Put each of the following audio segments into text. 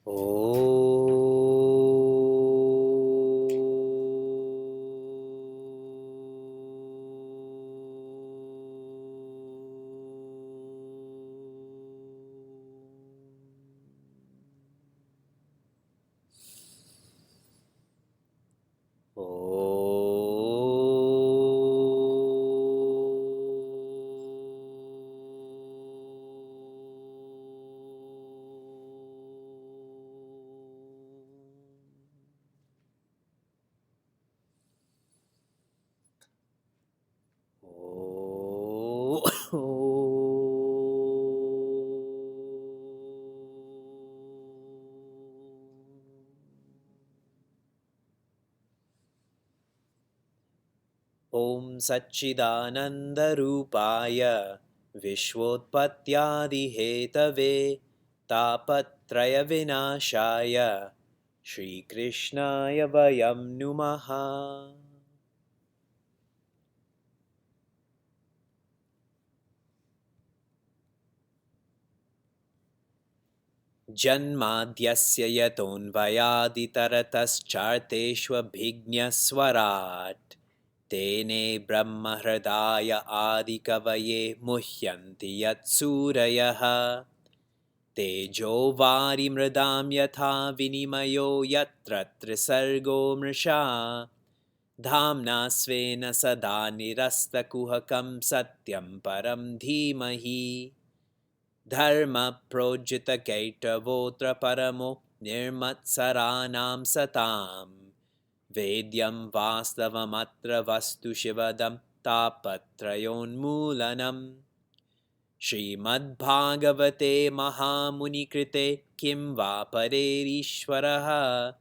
Oh. Om Satchidanandarupaya Vishwotpattyadihetave Tapatraya Vinashaya Shri Krishnaya Vayam Numaha. Janmadhyasya yatonvayaditaratascharteshvabhignaswarat Tene brahmahradaya adikavaye muhyanti yatsurayaha Tejo varimradam yatha vinimayo yatra trisargo mrisha Dhamna svena sada nirastakuhakam satyam param dhimahi Dharma projita kaitavotra paramo nirmatsaranam satam Vedyam vastavamatra vastu shivadam tapatrayonmulanam Srimad Bhagavate Mahamunikrite Kim va parerishvaraha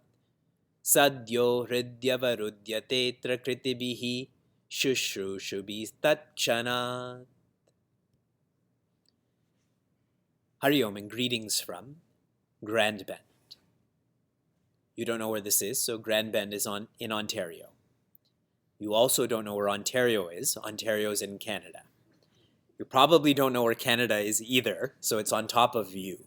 Sadyo hridyavarudyate trakritibihi Shushrushubi tatkshanat. Hari Om and greetings from Grand Bend. You don't know where this is, so Grand Bend is in Ontario. You also don't know where Ontario is. Ontario is in Canada. You probably don't know where Canada is either, so it's on top of you.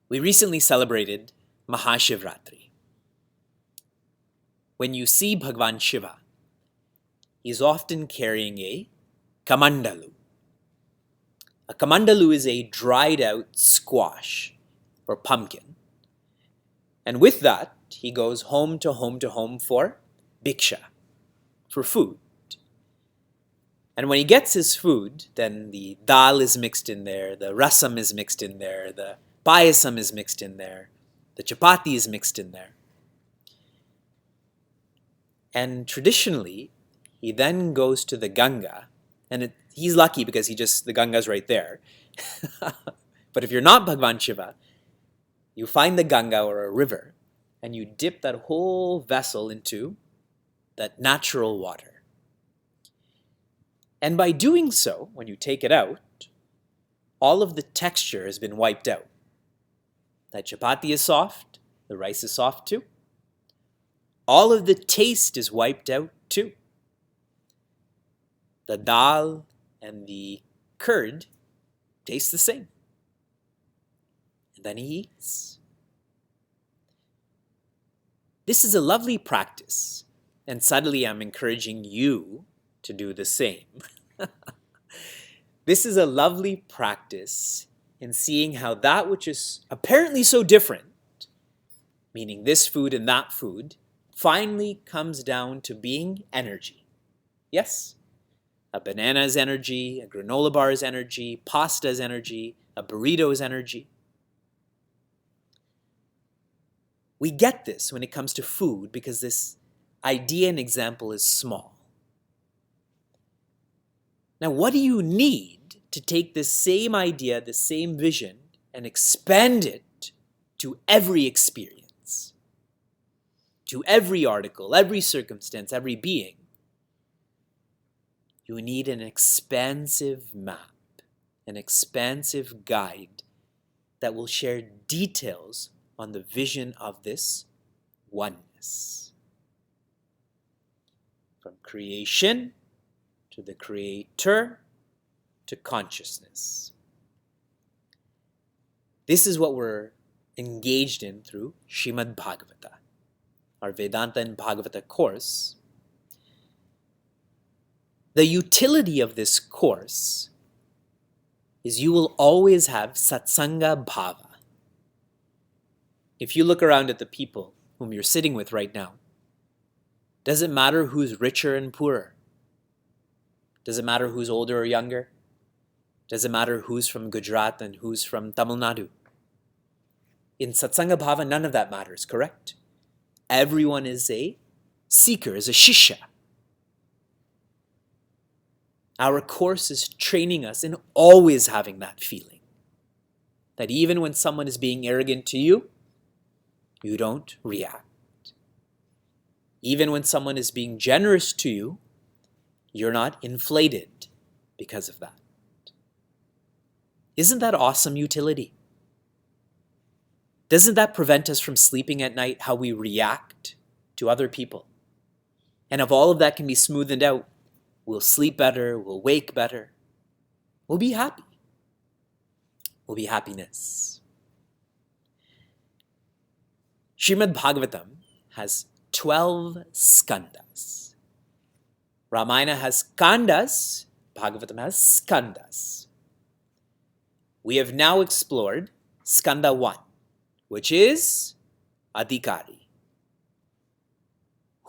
We recently celebrated Mahashivratri. When you see Bhagwan Shiva, he's often carrying a kamandalu. A kamandalu is a dried out squash or pumpkin. And with that, he goes home to home to home for bhiksha, for food. And when he gets his food, then the dal is mixed in there, the rasam is mixed in there, the payasam is mixed in there, the chapati is mixed in there. And traditionally, he then goes to the Ganga, and he's lucky because the Ganga's right there. But if you're not Bhagwan Shiva, you find the Ganga or a river, and you dip that whole vessel into that natural water. And by doing so, when you take it out, all of the texture has been wiped out. That chapati is soft, the rice is soft too. All of the taste is wiped out too. The dal and the curd taste the same. And then he eats. This is a lovely practice, and suddenly I'm encouraging you to do the same. This is a lovely practice in seeing how that which is apparently so different, meaning this food and that food, finally comes down to being energy. Yes? A banana is energy, a granola bar is energy, pasta is energy, a burrito is energy. We get this when it comes to food because this idea and example is small. Now, what do you need to take this same idea, the same vision, and expand it to every experience, to every article, every circumstance, every being? You need an expansive map, an expansive guide that will share details on the vision of this oneness. From creation to the creator, to consciousness. This is what we're engaged in through Srimad Bhagavata, our Vedanta and Bhagavata course. The utility of this course is you will always have satsanga bhava. If you look around at the people whom you're sitting with right now, doesn't matter who's richer and poorer. Doesn't matter who's older or younger. Doesn't matter who's from Gujarat and who's from Tamil Nadu. In satsanga bhava, none of that matters, correct? Everyone is a seeker, is a shishya. Our course is training us in always having that feeling. That even when someone is being arrogant to you, you don't react. Even when someone is being generous to you, you're not inflated because of that. Isn't that awesome utility? Doesn't that prevent us from sleeping at night, how we react to other people? And if all of that can be smoothed out, we'll sleep better, we'll wake better, we'll be happy. We'll be happiness. Srimad Bhagavatam has 12 skandhas. Ramayana has kandas, Bhagavatam has skandhas. We have now explored skandha 1, which is adhikari.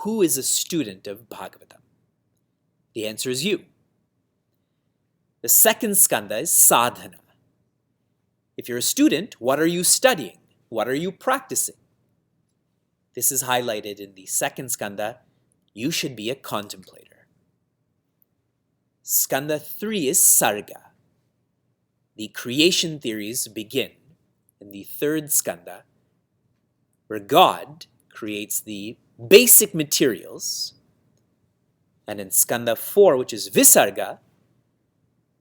Who is a student of Bhagavatam? The answer is you. The second skandha is sadhana. If you're a student, what are you studying? What are you practicing? This is highlighted in the second skandha. You should be a contemplator. Skandha 3 is sarga. The creation theories begin in the third skandha, where God creates the basic materials. And in skandha 4, which is visarga,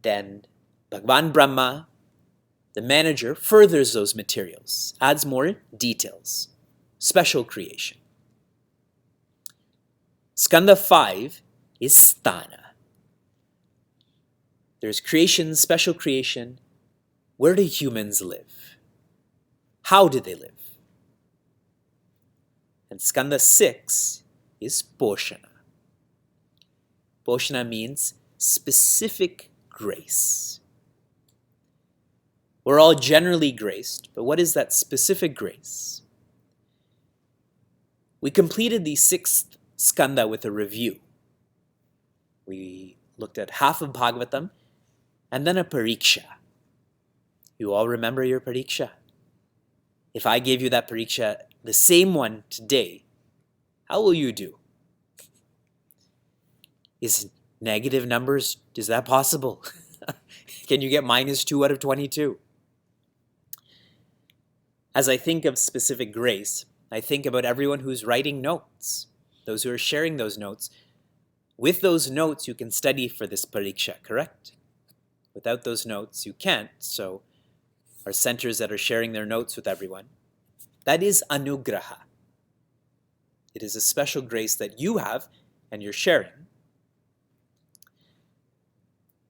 then Bhagavan Brahma, the manager, furthers those materials, adds more details, special creation. Skandha 5 is sthana. There's creation, special creation. Where do humans live? How do they live? And skandha 6 is poshana. Poshana means specific grace. We're all generally graced, but what is that specific grace? We completed the sixth skandha with a review. We looked at half of Bhagavatam and then a pariksha. You all remember your pariksha? If I gave you that pariksha, the same one today, how will you do? Is negative numbers, is that possible? Can you get -2 out of 22? As I think of specific grace, I think about everyone who's writing notes, those who are sharing those notes. With those notes, you can study for this pariksha, correct? Without those notes, you can't. So our centers that are sharing their notes with everyone, that is anugraha. It is a special grace that you have and you're sharing.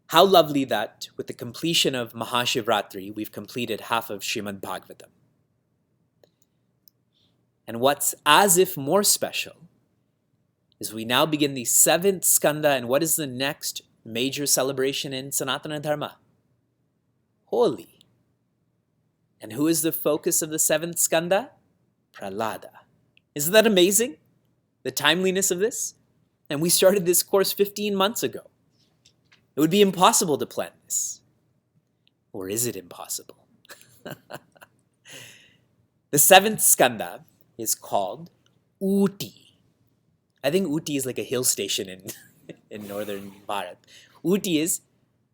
How lovely that with the completion of Mahashivratri, we've completed half of Srimad Bhagavatam. And what's as if more special is we now begin the seventh skandha, and what is the next major celebration in Sanatana Dharma? Holi. And who is the focus of the seventh skandha? Prahlada. Isn't that amazing? The timeliness of this? And we started this course 15 months ago. It would be impossible to plan this. Or is it impossible? The seventh skandha is called Uti. I think Uti is like a hill station in northern Bharat. Uti is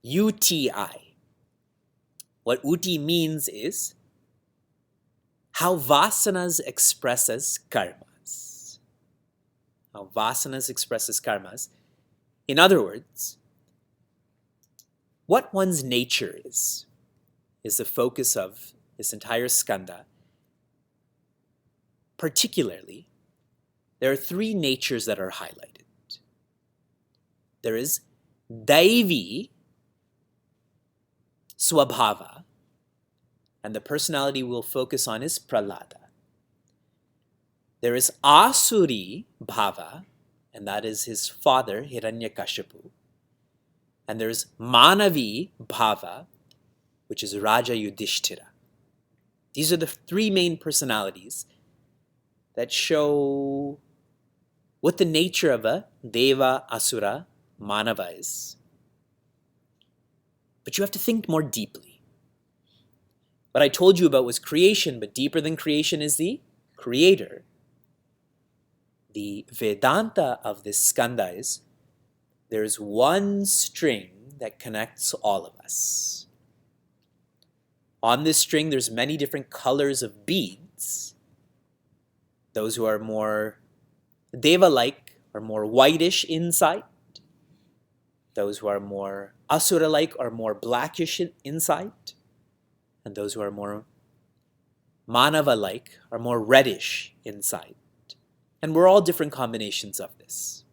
UTI. What Uti means is how vasanas express as karmas. How vasanas express as karmas. In other words, what one's nature is the focus of this entire skandha. Particularly, there are three natures that are highlighted. There is Daivi, Swabhava, and the personality we'll focus on is Prahlada. There is Asuri Bhava, and that is his father, Hiranyakashipu. And there's Manavi Bhava, which is Raja Yudhishthira. These are the three main personalities that show what the nature of a Deva, Asura, Manava is. But you have to think more deeply. What I told you about was creation, but deeper than creation is the creator. The Vedanta of this skanda is there's one string that connects all of us. On this string, there's many different colors of beads. Those who are more Deva-like are more whitish inside. Those who are more Asura-like are more blackish inside. And those who are more Manava-like are more reddish inside. And we're all different combinations of this.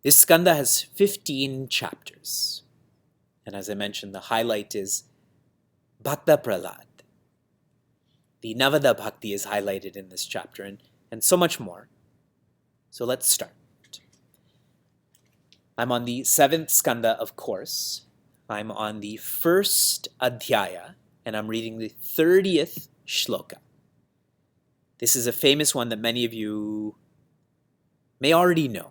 This skanda has 15 chapters. And as I mentioned, the highlight is Bhakta Prahlad. The Navada Bhakti is highlighted in this chapter and so much more. So let's start. I'm on the 7th skanda, of course. I'm on the first adhyaya, and I'm reading the 30th shloka. This is a famous one that many of you may already know.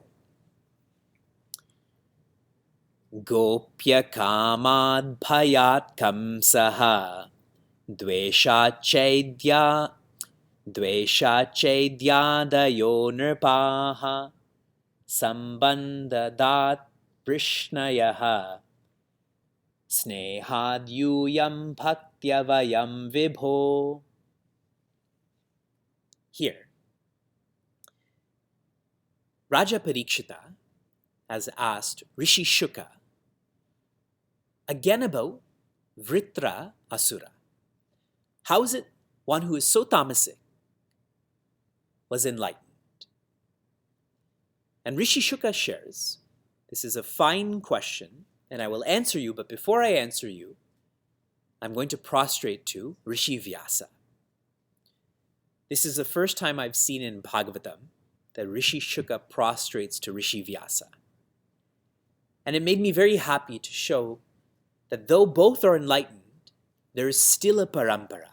Gopya kamad bhayat kamsaha dvesha chaidyadayo nirpaha sambandhadat prishnayaha snehadyuyam bhaktyavayam vibho. Here, Raja Parikshita has asked Rishi Shuka again about Vritra Asura. How is it one who is so tamasic was enlightened? And Rishi Shuka shares, this is a fine question, and I will answer you, but before I answer you, I'm going to prostrate to Rishi Vyasa. This is the first time I've seen in Bhagavatam that Rishi Shuka prostrates to Rishi Vyasa. And it made me very happy to show that though both are enlightened, there is still a parampara.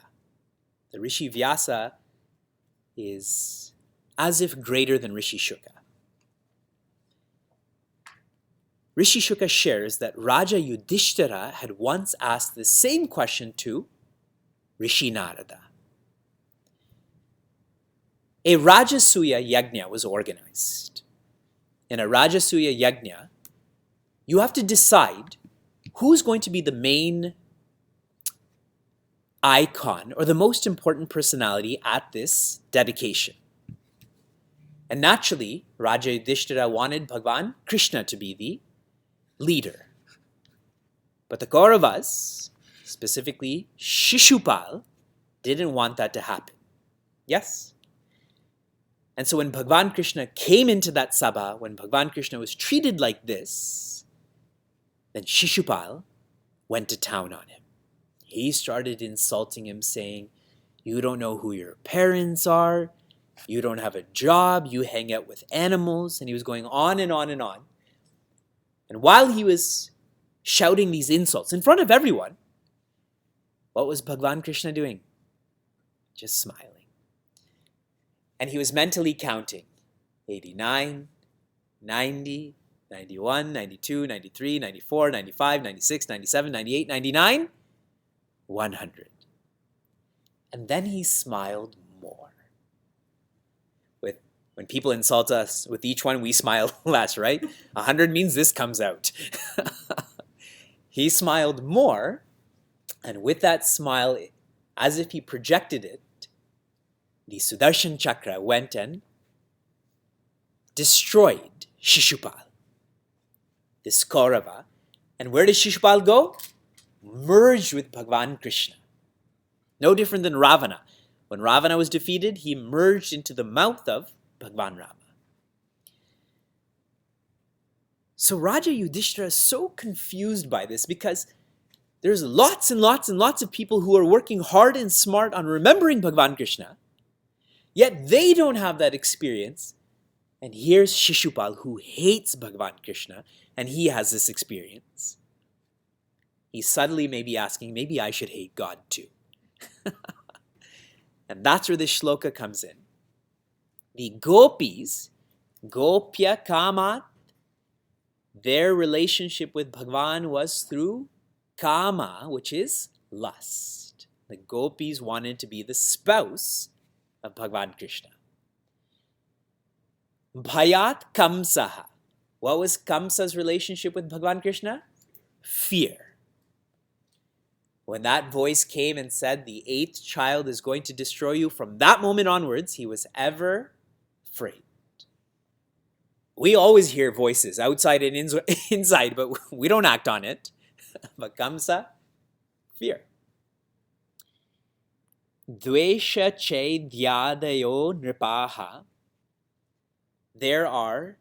The Rishi Vyasa is as if greater than Rishi Shuka. Rishi Shuka shares that Raja Yudhishthira had once asked the same question to Rishi Narada. A Rajasuya Yajna was organized. In a Rajasuya Yajna, you have to decide who's going to be the main icon or the most important personality at this dedication. And naturally, Raja Yudhishthira wanted Bhagavan Krishna to be the leader. But the Kauravas, specifically Shishupal, didn't want that to happen. Yes? And so when Bhagavan Krishna came into that sabha, when Bhagavan Krishna was treated like this, then Shishupal went to town on him. He started insulting him, saying, "You don't know who your parents are, you don't have a job, you hang out with animals," and he was going on and on and on. And while he was shouting these insults in front of everyone, what was Bhagavan Krishna doing? Just smiling. And he was mentally counting 89, 90, 91, 92, 93, 94, 95, 96, 97, 98, 99, 100. And then he smiled more. When people insult us, with each one we smile less, right? 100 means this comes out. He smiled more, and with that smile, as if he projected it, the Sudarshan Chakra went and destroyed Shishupal, this Kaurava. And where did Shishupal go? Merged with Bhagavan Krishna. No different than Ravana. When Ravana was defeated, he merged into the mouth of Bhagavan Rama. So Raja Yudhishthira is so confused by this because there's lots and lots and lots of people who are working hard and smart on remembering Bhagavan Krishna, yet they don't have that experience. And here's Shishupal, who hates Bhagavan Krishna, and he has this experience. He suddenly may be asking, maybe I should hate God too. And that's where this shloka comes in. The gopis, gopya kamat, their relationship with Bhagavan was through kama, which is lust. The gopis wanted to be the spouse of Bhagavan Krishna. Bhayat kamsaha. What was Kamsa's relationship with Bhagavan Krishna? Fear. When that voice came and said, the eighth child is going to destroy you, from that moment onwards, he was ever afraid. We always hear voices outside and inside, but we don't act on it. But Kamsa, fear. Dvesha che dhyadayo nripaha. There are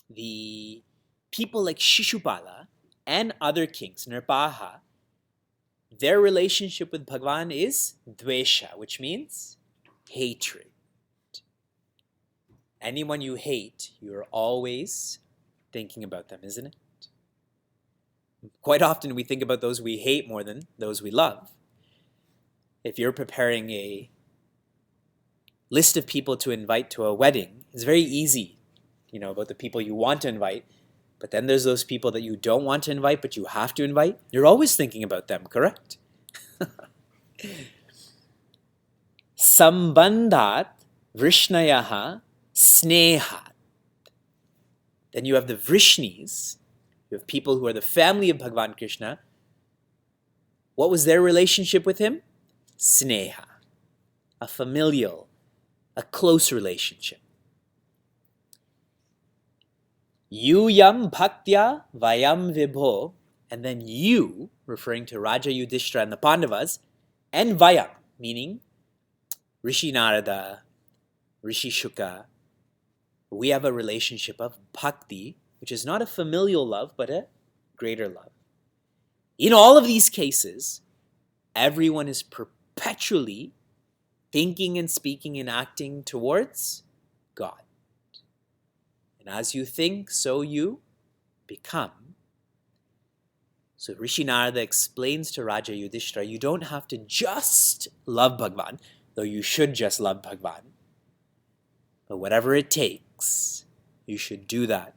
the people like Shishupala and other kings, nripaha. Their relationship with Bhagavan is dvesha, which means hatred. Anyone you hate, you're always thinking about them, isn't it? Quite often we think about those we hate more than those we love. If you're preparing a list of people to invite to a wedding, it's very easy, about the people you want to invite, but then there's those people that you don't want to invite, but you have to invite. You're always thinking about them, correct? Sambandhat vrishnayaha snehat. Then you have the Vrishnis. You have people who are the family of Bhagavan Krishna. What was their relationship with him? Sneha. A familial, a close relationship. Yuyam bhaktya vayam vibho. And then you, referring to Raja Yudhishthira and the Pandavas, and vayam, meaning Rishi Narada, Rishi Shuka, we have a relationship of bhakti, which is not a familial love, but a greater love. In all of these cases, everyone is perpetually thinking and speaking and acting towards God. And as you think, so you become. So Rishi Narada explains to Raja Yudhishthira, you don't have to just love Bhagavan, though you should just love Bhagavan. But whatever it takes, you should do that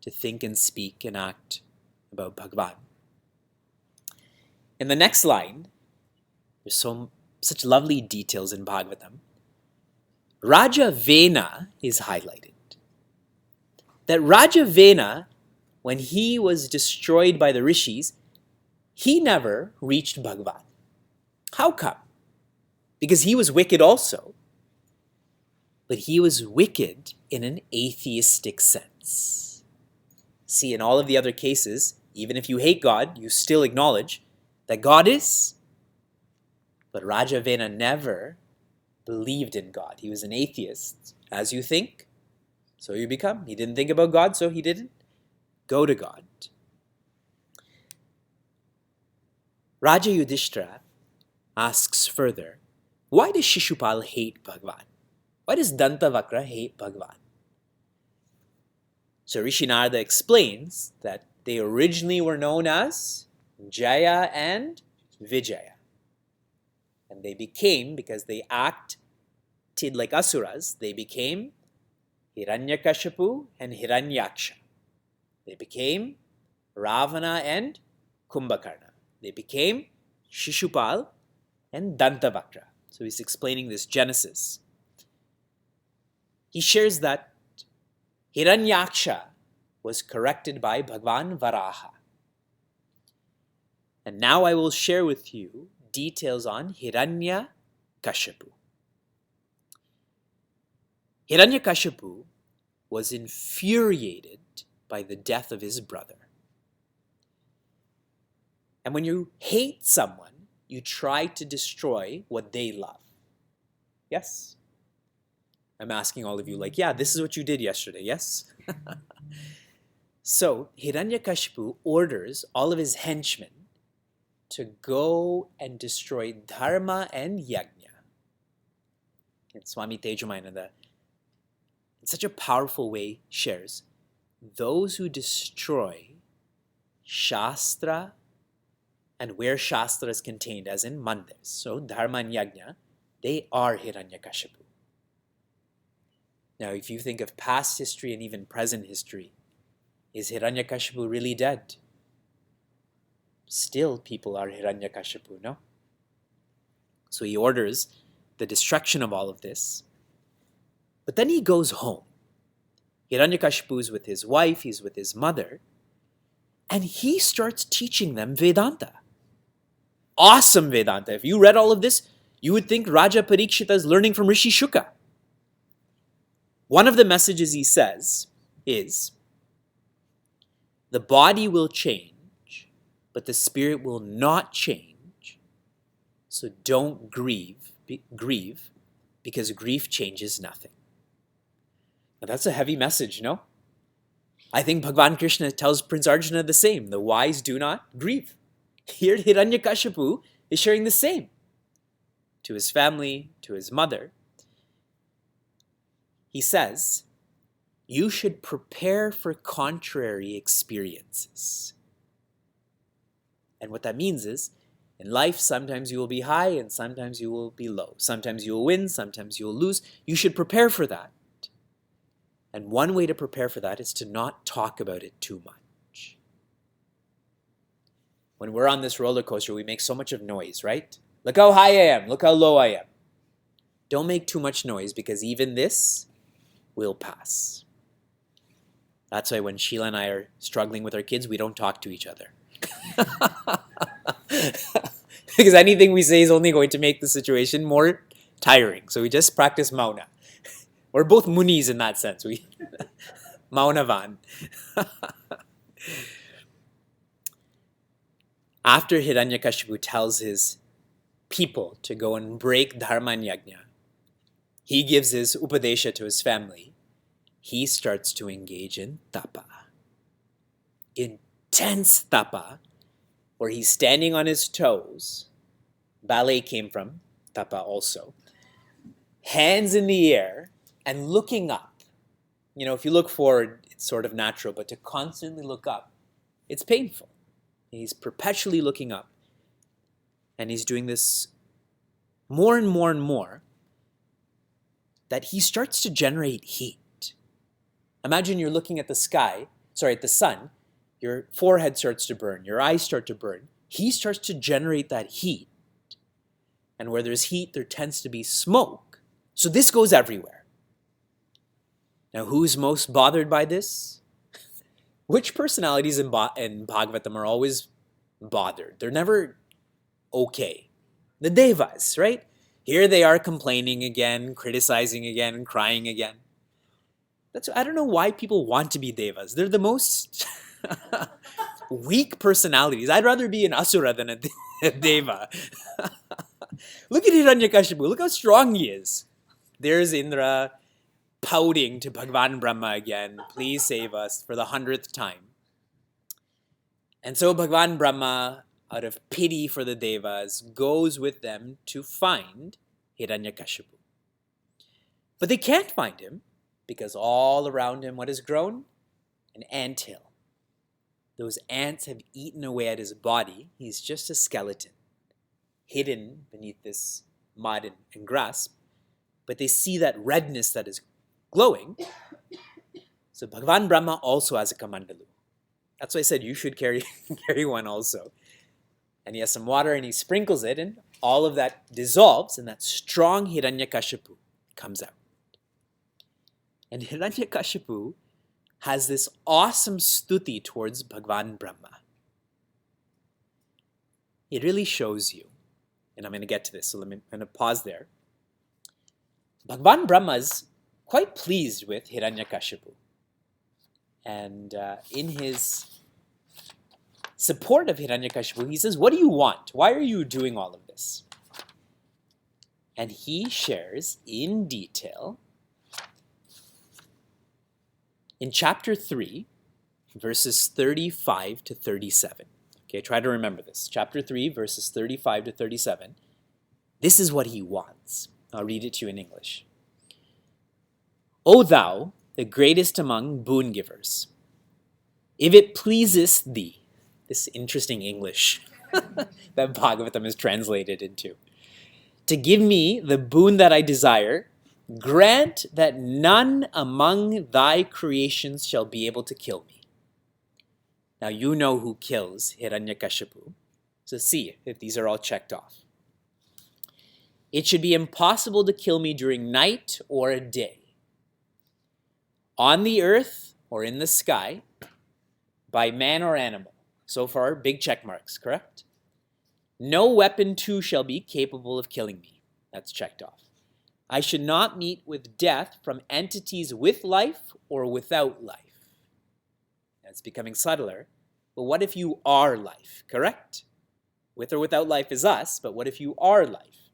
to think and speak and act about Bhagavan. In the next line, there's such lovely details in Bhagavatam. Raja Vena is highlighted. That Raja Vena, when he was destroyed by the rishis, he never reached Bhagavan. How come? Because he was wicked also. But he was wicked in an atheistic sense. See, in all of the other cases, even if you hate God, you still acknowledge that God is. But Raja Vena never believed in God. He was an atheist. As you think, so you become. He didn't think about God, so he didn't go to God. Raja Yudhishthira asks further, why does Shishupal hate Bhagavan? Why does Dantavakra hate Bhagavan? So Rishi Narada explains that they originally were known as Jaya and Vijaya. And they became, because they acted like asuras, they became Hiranyakashipu and Hiranyaksha. They became Ravana and Kumbhakarna. They became Shishupal and Dantavakra. So he's explaining this genesis. He shares that Hiranyaksha was corrected by Bhagavan Varaha. And now I will share with you details on Hiranyakashipu. Hiranyakashipu was infuriated by the death of his brother. And when you hate someone, you try to destroy what they love. Yes? I'm asking all of you, yeah, this is what you did yesterday, yes? So Hiranyakashipu orders all of his henchmen to go and destroy Dharma and Yajna. And Swami Tejamayana, in such a powerful way, shares, those who destroy Shastra and where Shastra is contained, as in mandirs, so Dharma and Yajna, they are Hiranyakashipu. Now, if you think of past history and even present history, is Hiranyakashipu really dead? Still, people are Hiranyakashipu, no? So he orders the destruction of all of this. But then he goes home. Hiranyakashipu is with his wife, he's with his mother, and he starts teaching them Vedanta. Awesome Vedanta. If you read all of this, you would think Raja Parikshita is learning from Rishi Shuka. One of the messages he says is, the body will change, but the spirit will not change. So don't grieve because grief changes nothing. Now that's a heavy message, no? I think Bhagavan Krishna tells Prince Arjuna the same. The wise do not grieve. Here Hiranyakashipu is sharing the same to his family, to his mother. He says, you should prepare for contrary experiences. And what that means is, in life, sometimes you will be high and sometimes you will be low. Sometimes you will win, sometimes you will lose. You should prepare for that. And one way to prepare for that is to not talk about it too much. When we're on this roller coaster, we make so much of noise, right? Look how high I am, look how low I am. Don't make too much noise because even this will pass. That's why when Sheila and I are struggling with our kids, we don't talk to each other. Because anything we say is only going to make the situation more tiring. So we just practice mauna. We're both munis in that sense. We Maunavan. After Hiranyakashipu tells his people to go and break Dharma and Yajna, he gives his upadesha to his family. He starts to engage in tapa. Intense tapa, where he's standing on his toes. Ballet came from tapa also. Hands in the air and looking up. You know, if you look forward, it's sort of natural, but to constantly look up, it's painful. He's perpetually looking up. And he's doing this more and more and more, that he starts to generate heat. Imagine you're looking at the sun, your forehead starts to burn, your eyes start to burn. He starts to generate that heat. And where there's heat, there tends to be smoke. So this goes everywhere. Now, who's most bothered by this? Which personalities in Bhagavatam are always bothered? They're never okay. The devas, right? Here they are complaining again, criticizing again, and crying again. I don't know why people want to be devas. They're the most weak personalities. I'd rather be an asura than a deva. Look at Hiranyakashipu. Look how strong he is. There's Indra pouting to Bhagavan Brahma again. Please save us for the 100th time. And so Bhagavan Brahma, out of pity for the devas, goes with them to find Hiranyakashipu. But they can't find him because all around him, what has grown? An anthill. Those ants have eaten away at his body. He's just a skeleton, hidden beneath this mud and grass. But they see that redness that is glowing. So Bhagavan Brahma also has a kamandalu. That's why I said you should carry one also. And he has some water and he sprinkles it, and all of that dissolves, and that strong Hiranyakashipu comes out. And Hiranyakashipu has this awesome stuti towards Bhagavan Brahma. It really shows you, and I'm going to get to this, so I'm going to pause there. Bhagavan Brahma is quite pleased with Hiranyakashipu. And in his support of Hiranyakashipu, he says, what do you want? Why are you doing all of this? And he shares in detail in chapter 3, verses 35 to 37. Okay, try to remember this. Chapter 3, verses 35 to 37. This is what he wants. I'll read it to you in English. O thou, the greatest among boon givers, if it pleasest thee, this interesting English that Bhagavatam is translated into, to give me the boon that I desire, grant that none among thy creations shall be able to kill me. Now you know who kills Hiranyakashipu, so see if these are all checked off. It should be impossible to kill me during night or a day, on the earth or in the sky, by man or animal. So far, big check marks, correct? No weapon too shall be capable of killing me. That's checked off. I should not meet with death from entities with life or without life. It's becoming subtler. But what if you are life, correct? With or without life is us, but what if you are life?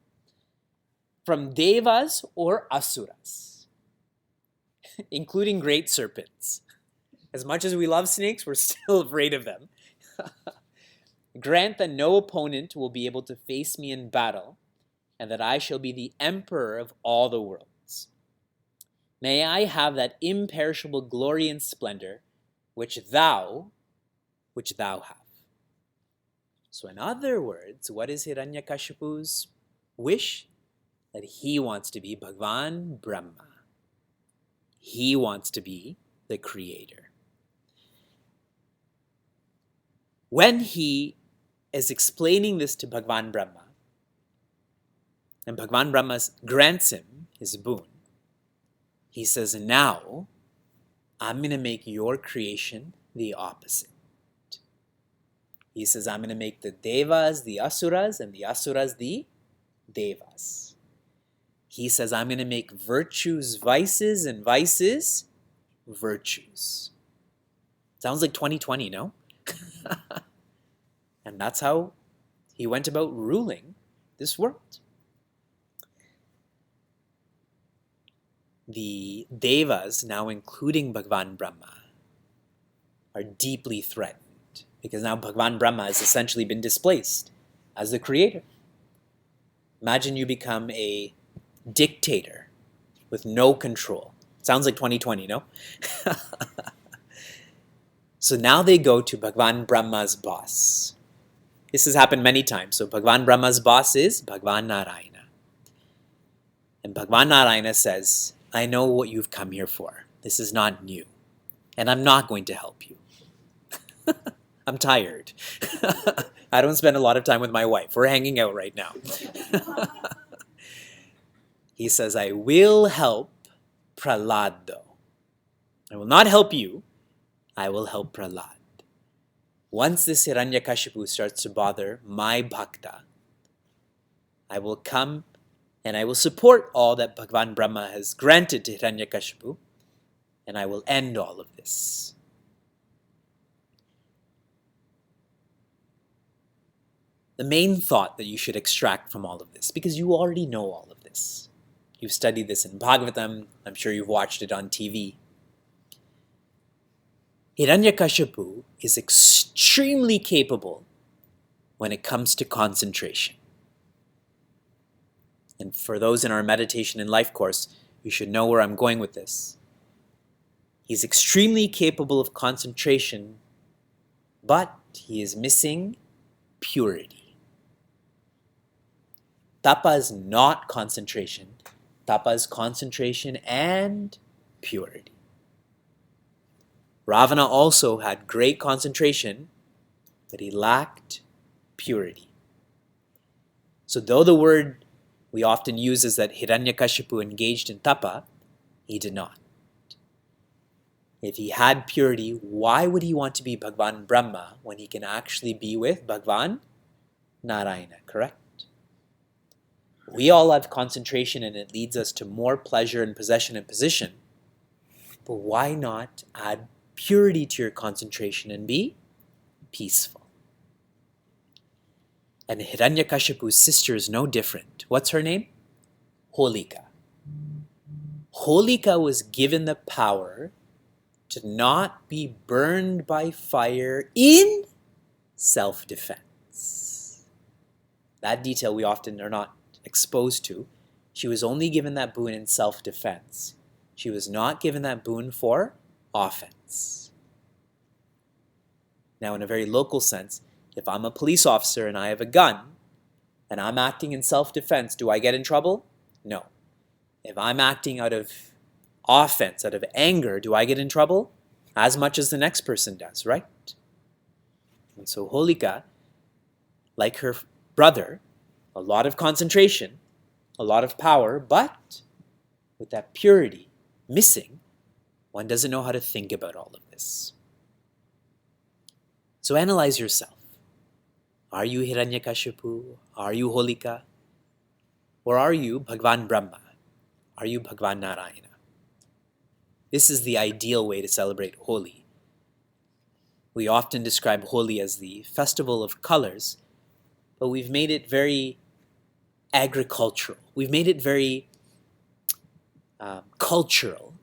From devas or asuras, including great serpents. As much as we love snakes, we're still afraid of them. Grant that no opponent will be able to face me in battle, and that I shall be the emperor of all the worlds. May I have that imperishable glory and splendor which thou have. So in other words, what is Hiranyakashipu's wish? That he wants to be Bhagavan Brahma. He wants to be the creator. When he is explaining this to Bhagavan Brahma, and Bhagavan Brahma grants him his boon, he says, now I'm going to make your creation the opposite. He says, I'm going to make the devas the asuras and the asuras the devas. He says, I'm going to make virtues vices and vices virtues. Sounds like 2020, no? And that's how he went about ruling this world. The devas, now including Bhagavan Brahma, are deeply threatened because now Bhagavan Brahma has essentially been displaced as the creator. Imagine you become a dictator with no control. Sounds like 2020, no? So now they go to Bhagavan Brahma's boss. This has happened many times. So Bhagavan Brahma's boss is Bhagavan Narayana. And Bhagavan Narayana says, I know what you've come here for. This is not new. And I'm not going to help you. I'm tired. I don't spend a lot of time with my wife. We're hanging out right now. He says, I will help Prahlad though. I will not help you. I will help Prahlad. Once this Hiranyakashipu starts to bother my bhakta, I will come and I will support all that Bhagavan Brahma has granted to Hiranyakashipu, and I will end all of this. The main thought that you should extract from all of this, because you already know all of this. You've studied this in Bhagavatam, I'm sure you've watched it on TV. Hiranyakashipu is extremely capable when it comes to concentration. And for those in our meditation and life course, you should know where I'm going with this. He's extremely capable of concentration, but he is missing purity. Tapa is not concentration. Tapa is concentration and purity. Ravana also had great concentration, but he lacked purity. So though the word we often use is that Hiranyakashipu engaged in tapa, he did not. If he had purity, why would he want to be Bhagavan Brahma when he can actually be with Bhagavan Narayana, correct? We all have concentration and it leads us to more pleasure and possession and position. But why not add purity to your concentration and be peaceful? And Hiranyakashipu's sister is no different. What's her name? Holika. Holika was given the power to to not be burned by fire in self-defense. That detail we often are not exposed to. She was only given that boon in self-defense. She was not given that boon for offense. Now, in a very local sense, if I'm a police officer and I have a gun and I'm acting in self-defense, do I get in trouble? No. If I'm acting out of offense, out of anger, do I get in trouble? As much as the next person does, right? And so Holika, like her brother, a lot of concentration, a lot of power, but with that purity missing, one doesn't know how to think about all of this. So analyze yourself. Are you Hiranyakashipu? Are you Holika? Or are you Bhagwan Brahma? Are you Bhagwan Narayana? This is the ideal way to celebrate Holi. We often describe Holi as the festival of colors, but we've made it very agricultural. We've made it very cultural,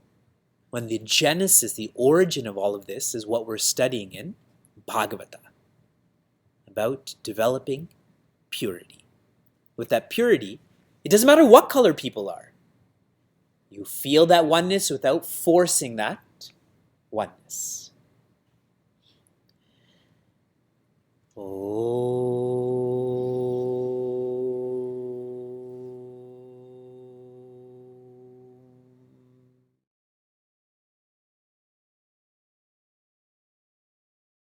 when the genesis, the origin of all of this is what we're studying in Bhagavata, about developing purity. With that purity, it doesn't matter what color people are. You feel that oneness without forcing that oneness. Om